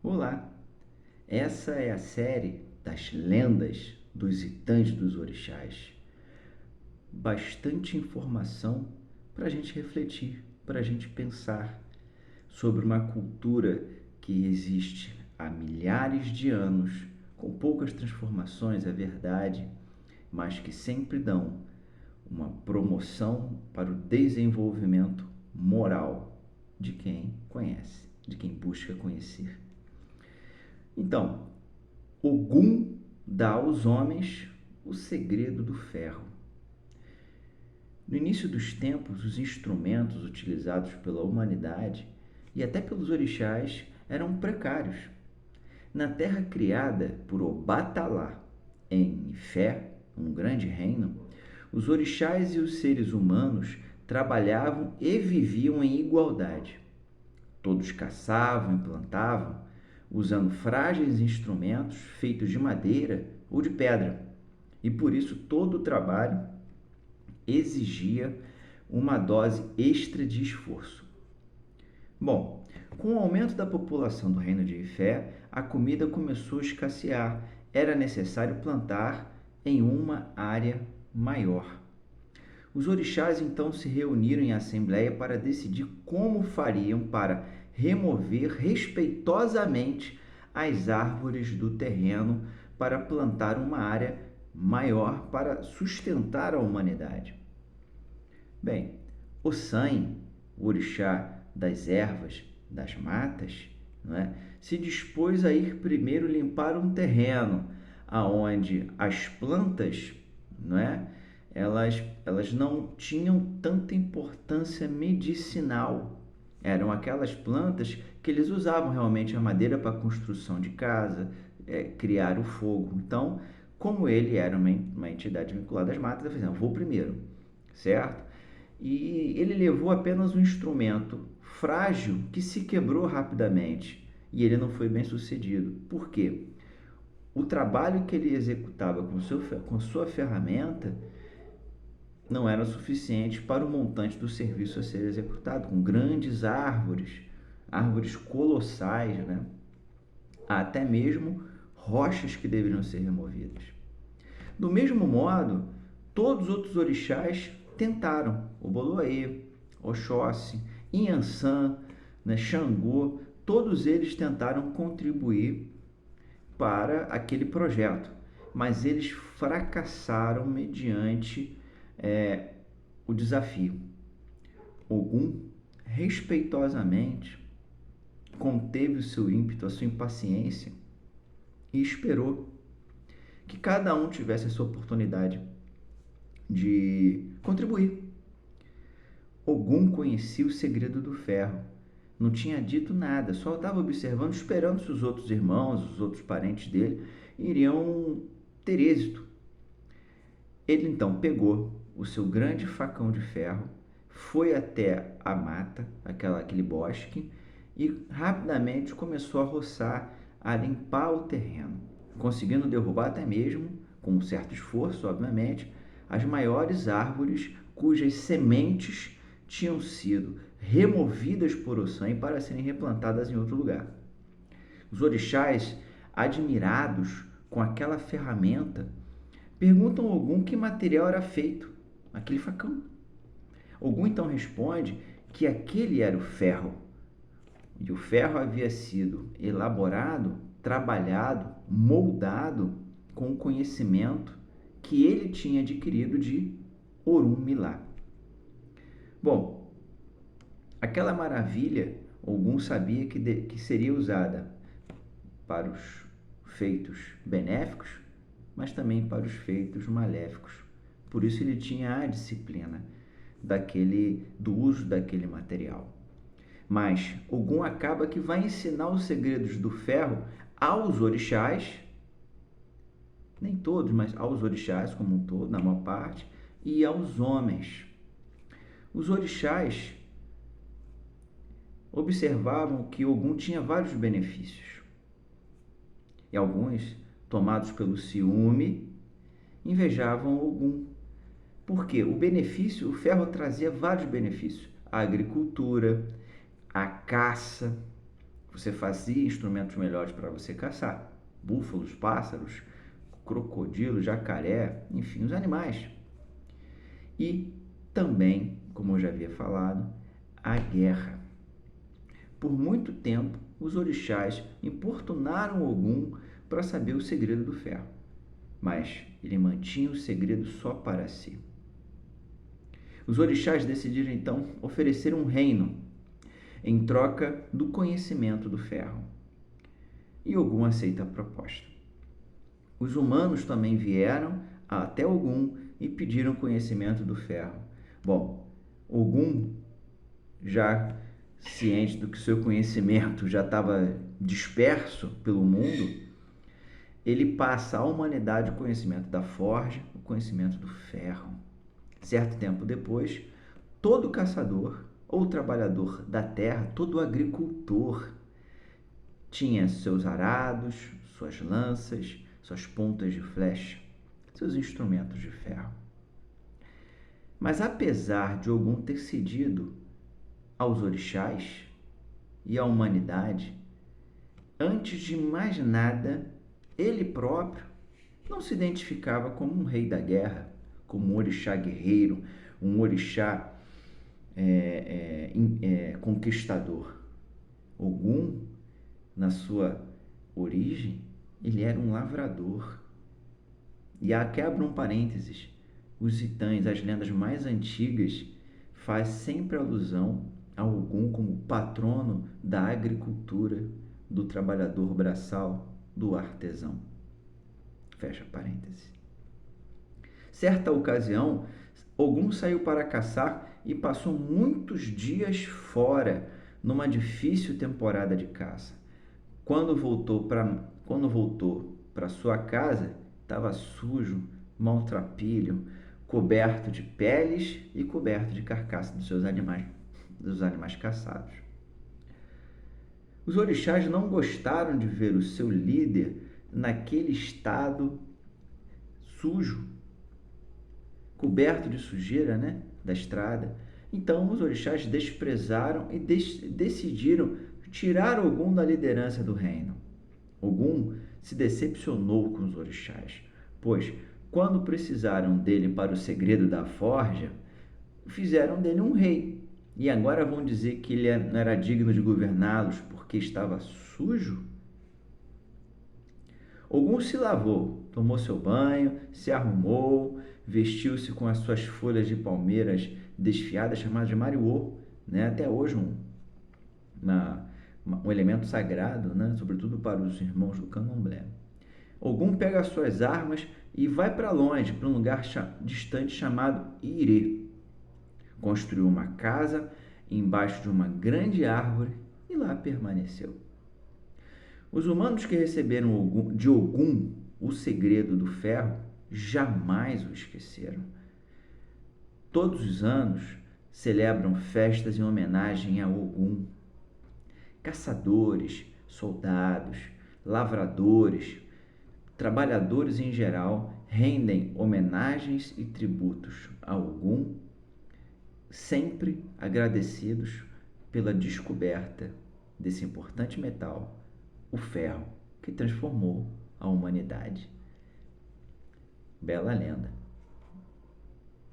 Olá, essa é a série das lendas dos Itãs dos Orixás. Bastante informação para a gente refletir, para a gente pensar sobre uma cultura que existe há milhares de anos, com poucas transformações, é verdade, mas que sempre dão uma promoção para o desenvolvimento moral de quem conhece, de quem busca conhecer. Então, Ogum dá aos homens o segredo do ferro. No início dos tempos, os instrumentos utilizados pela humanidade e até pelos orixás eram precários. Na terra criada por Obatalá, em Ifé, um grande reino, os orixás e os seres humanos trabalhavam e viviam em igualdade. Todos caçavam e plantavam, usando frágeis instrumentos feitos de madeira ou de pedra, e por isso todo o trabalho exigia uma dose extra de esforço. Bom, com o aumento da população do reino de Ifé, a comida começou a escassear. Era necessário plantar em uma área maior. Os orixás então se reuniram em assembleia para decidir como fariam para remover respeitosamente as árvores do terreno para plantar uma área maior para sustentar a humanidade. Bem, Ossan, o orixá das ervas, das matas, não é? Se dispôs a ir primeiro limpar um terreno aonde as plantas, não é? Elas não tinham tanta importância medicinal. Eram aquelas plantas que eles usavam realmente a madeira para a construção de casa, criar o fogo. Então, como ele era uma entidade vinculada às matas, ele falou assim, vou primeiro, certo? E ele levou apenas um instrumento frágil que se quebrou rapidamente e ele não foi bem sucedido. Por quê? O trabalho que ele executava com sua ferramenta não era suficiente para o montante do serviço a ser executado, com grandes árvores, árvores colossais, né? Até mesmo rochas que deveriam ser removidas. Do mesmo modo, todos os outros orixás tentaram, Oboloaê, Oxóssi, Inhansã, né, Xangô, todos eles tentaram contribuir para aquele projeto, mas eles fracassaram mediante o desafio. Ogum, respeitosamente, conteve o seu ímpeto, a sua impaciência e esperou que cada um tivesse a sua oportunidade de contribuir. Ogum conhecia o segredo do ferro. Não tinha dito nada, só estava observando, esperando se os outros irmãos, os outros parentes dele iriam ter êxito. Ele então pegou o seu grande facão de ferro, foi até a mata, aquele bosque, e rapidamente começou a roçar, a limpar o terreno, conseguindo derrubar até mesmo, com um certo esforço, obviamente, as maiores árvores cujas sementes tinham sido removidas por Ossan para serem replantadas em outro lugar. Os orixás, admirados com aquela ferramenta, perguntam a Ogum que material era feito aquele facão. Ogum então responde que aquele era o ferro, e o ferro havia sido elaborado, trabalhado, moldado com o conhecimento que ele tinha adquirido de Orunmilá. Bom, aquela maravilha, Ogum sabia que seria usada para os feitos benéficos, mas também para os feitos maléficos. Por isso ele tinha a disciplina do uso daquele material. Mas Ogum acaba que vai ensinar os segredos do ferro aos orixás, nem todos, mas aos orixás como um todo, na maior parte, e aos homens. Os orixás observavam que Ogum tinha vários benefícios. E alguns, tomados pelo ciúme, invejavam Ogum. Porque o ferro trazia vários benefícios. A agricultura, a caça, Você fazia instrumentos melhores para você caçar. Búfalos, pássaros, crocodilo, jacaré, enfim, os animais. E também, como eu já havia falado, a guerra. Por muito tempo, os orixás importunaram Ogum para saber o segredo do ferro, mas ele mantinha o segredo só para si. Os orixás decidiram então oferecer um reino em troca do conhecimento do ferro. E Ogum aceita a proposta. Os humanos também vieram até Ogum e pediram conhecimento do ferro. Bom, Ogum, já ciente do que seu conhecimento já estava disperso pelo mundo, ele passa à humanidade o conhecimento da forja, o conhecimento do ferro. Certo tempo depois, todo caçador ou trabalhador da terra, todo agricultor, tinha seus arados, suas lanças, suas pontas de flecha, seus instrumentos de ferro. Mas apesar de Ogum ter cedido aos orixás e à humanidade, antes de mais nada, ele próprio não se identificava como um rei da guerra, como um orixá guerreiro, um orixá conquistador. Ogum, na sua origem, ele era um lavrador. E aqui abre um parênteses: os itãs, as lendas mais antigas, faz sempre alusão a Ogum como patrono da agricultura, do trabalhador braçal, do artesão. Fecha parênteses. Certa ocasião, Ogum saiu para caçar e passou muitos dias fora, numa difícil temporada de caça. Quando voltou para sua casa, estava sujo, maltrapilho, coberto de peles e coberto de carcaça dos animais caçados. Os orixás não gostaram de ver o seu líder naquele estado sujo, coberto de sujeira, da estrada. Então os orixás desprezaram e decidiram tirar Ogum da liderança do reino. Ogum se decepcionou com os orixás, pois, quando precisaram dele para o segredo da forja, fizeram dele um rei. E agora vão dizer que ele não era digno de governá-los porque estava sujo? Ogum se lavou, tomou seu banho, se arrumou, vestiu-se com as suas folhas de palmeiras desfiadas, chamadas de mariô, até hoje um elemento sagrado, sobretudo para os irmãos do candomblé. Ogum pega as suas armas e vai para longe, para um lugar distante chamado Irê. Construiu uma casa embaixo de uma grande árvore e lá permaneceu. Os humanos que receberam de Ogum o segredo do ferro jamais o esqueceram. Todos os anos celebram festas em homenagem a Ogum. Caçadores, soldados, lavradores, trabalhadores em geral rendem homenagens e tributos a Ogum, sempre agradecidos pela descoberta desse importante metal, o ferro, que transformou a humanidade. Bela lenda.